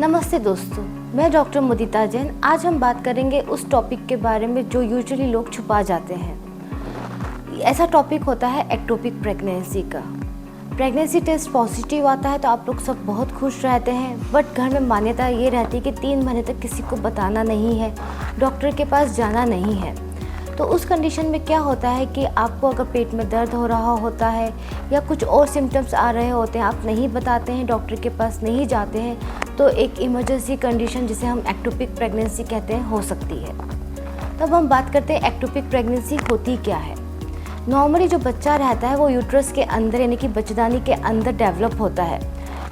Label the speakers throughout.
Speaker 1: नमस्ते दोस्तों, मैं डॉक्टर मुदिता जैन। आज हम बात करेंगे उस टॉपिक के बारे में जो यूजुअली लोग छुपा जाते हैं। ऐसा टॉपिक होता है एक्टोपिक प्रेगनेंसी का। प्रेगनेंसी टेस्ट पॉजिटिव आता है तो आप लोग सब बहुत खुश रहते हैं, बट घर में मान्यता ये रहती है कि 3 महीने तक किसी को बताना नहीं है, डॉक्टर के पास जाना नहीं है। तो उस कंडीशन में क्या होता है कि आपको अगर पेट में दर्द हो रहा होता है या कुछ और सिम्टम्स आ रहे होते हैं, आप नहीं बताते हैं, डॉक्टर के पास नहीं जाते हैं, तो एक इमरजेंसी कंडीशन जिसे हम एक्टोपिक प्रेगनेंसी कहते हैं हो सकती है। तब हम बात करते हैं एक्टोपिक प्रेगनेंसी होती क्या है। नॉर्मली जो बच्चा रहता है वो यूट्रस के अंदर यानी कि बच्चेदानी के अंदर डेवलप होता है।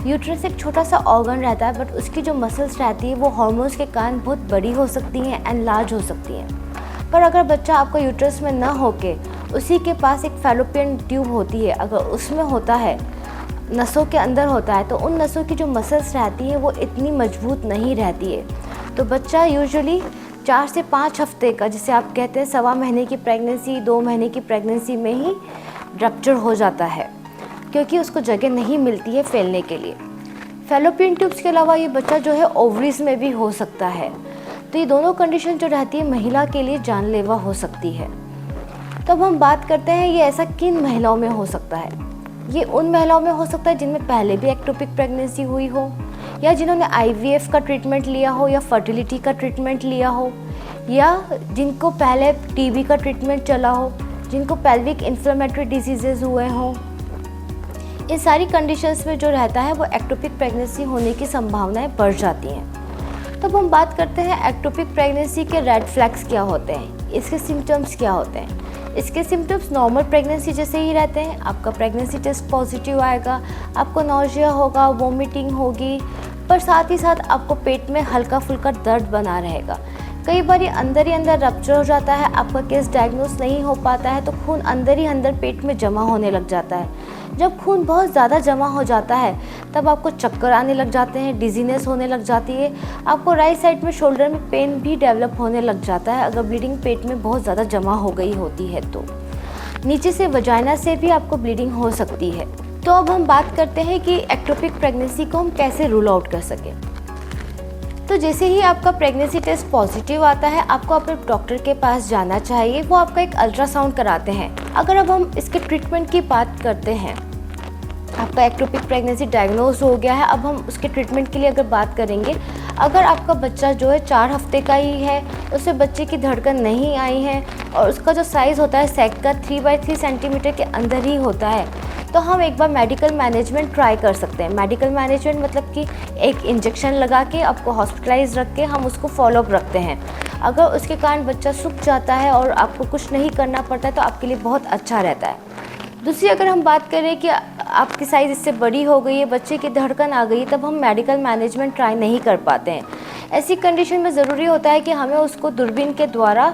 Speaker 1: यूट्रस एक छोटा सा ऑर्गन रहता है, बट उसकी जो मसल्स रहती है वो हार्मोन्स के कारण बहुत बड़ी हो सकती हैं एंड लार्ज हो सकती हैं। पर अगर बच्चा आपका यूट्रस में ना होके उसी के पास एक फैलोपियन ट्यूब होती है, अगर उसमें होता है, नसों के अंदर होता है, तो उन नसों की जो मसल्स रहती हैं वो इतनी मजबूत नहीं रहती है। तो बच्चा यूजुअली 4 से 5 हफ्ते का, जिसे आप कहते हैं 1.25 महीने की प्रेगनेंसी, 2 महीने की प्रेगनेंसी में ही रप्चर हो जाता है, क्योंकि उसको जगह नहीं मिलती है फैलने के लिए। फैलोपियन ट्यूब्स के अलावा ये बच्चा जो है ओवरीज में भी हो सकता है। तो ये दोनों कंडीशन जो रहती है महिला के लिए जानलेवा हो सकती है। तब हम बात करते हैं ये ऐसा किन महिलाओं में हो सकता है। ये उन महिलाओं में हो सकता है जिनमें पहले भी एक्टोपिक प्रेगनेंसी हुई हो, या जिन्होंने IVF का ट्रीटमेंट लिया हो, या फर्टिलिटी का ट्रीटमेंट लिया हो, या जिनको पहले TB का ट्रीटमेंट चला हो, जिनको पेल्विक इन्फ्लेमेटरी डिजीजेज हुए हों। इन सारी कंडीशंस में जो रहता है वो एक्टोपिक प्रेगनेंसी होने की संभावनाएं बढ़ जाती हैं। तब हम बात करते हैं एक्टोपिक प्रेगनेंसी के रेड फ्लैग्स क्या होते हैं, इसके सिम्टम्स क्या होते हैं। इसके सिम्टम्स नॉर्मल प्रेगनेंसी जैसे ही रहते हैं। आपका प्रेगनेंसी टेस्ट पॉजिटिव आएगा, आपको नौजिया होगा, वोमिटिंग होगी, पर साथ ही साथ आपको पेट में हल्का फुल्का दर्द बना रहेगा। कई बार अंदर ही अंदर रप्चर हो जाता है, आपका केस डायग्नोस नहीं हो पाता है, तो खून अंदर ही अंदर पेट में जमा होने लग जाता है। जब खून बहुत ज़्यादा जमा हो जाता है तब आपको चक्कर आने लग जाते हैं, डिजीनेस होने लग जाती है, आपको राइट साइड में शोल्डर में पेन भी डेवलप होने लग जाता है अगर ब्लीडिंग पेट में बहुत ज़्यादा जमा हो गई होती है। तो नीचे से वजाइना से भी आपको ब्लीडिंग हो सकती है। तो अब हम बात करते हैं कि एक्टोपिक प्रेगनेंसी को हम कैसे रूल आउट कर सकें। तो जैसे ही आपका प्रेगनेंसी टेस्ट पॉजिटिव आता है, आपको अपने डॉक्टर के पास जाना चाहिए। वो आपका एक अल्ट्रासाउंड कराते हैं। अगर अब हम इसके ट्रीटमेंट की बात करते हैं, आपका एक्टोपिक प्रेगनेंसी डायग्नोज हो गया है, अब हम उसके ट्रीटमेंट के लिए अगर बात करेंगे, अगर आपका बच्चा जो है 4 हफ्ते का ही है, उससे बच्चे की धड़कन नहीं आई है और उसका जो साइज़ होता है सैक का 3x3 सेंटीमीटर के अंदर ही होता है, तो हम एक बार मेडिकल मैनेजमेंट ट्राई कर सकते हैं। मेडिकल मैनेजमेंट मतलब कि एक इंजेक्शन लगा के आपको हॉस्पिटलाइज रख के हम उसको फॉलोअप रखते हैं। अगर उसके कारण बच्चा सूख जाता है और आपको कुछ नहीं करना पड़ता है तो आपके लिए बहुत अच्छा रहता है। दूसरी अगर हम बात करें कि आपकी साइज़ इससे बड़ी हो गई है, बच्चे की धड़कन आ गई, तब हम मेडिकल मैनेजमेंट ट्राई नहीं कर पाते हैं। ऐसी कंडीशन में ज़रूरी होता है कि हमें उसको दूरबीन के द्वारा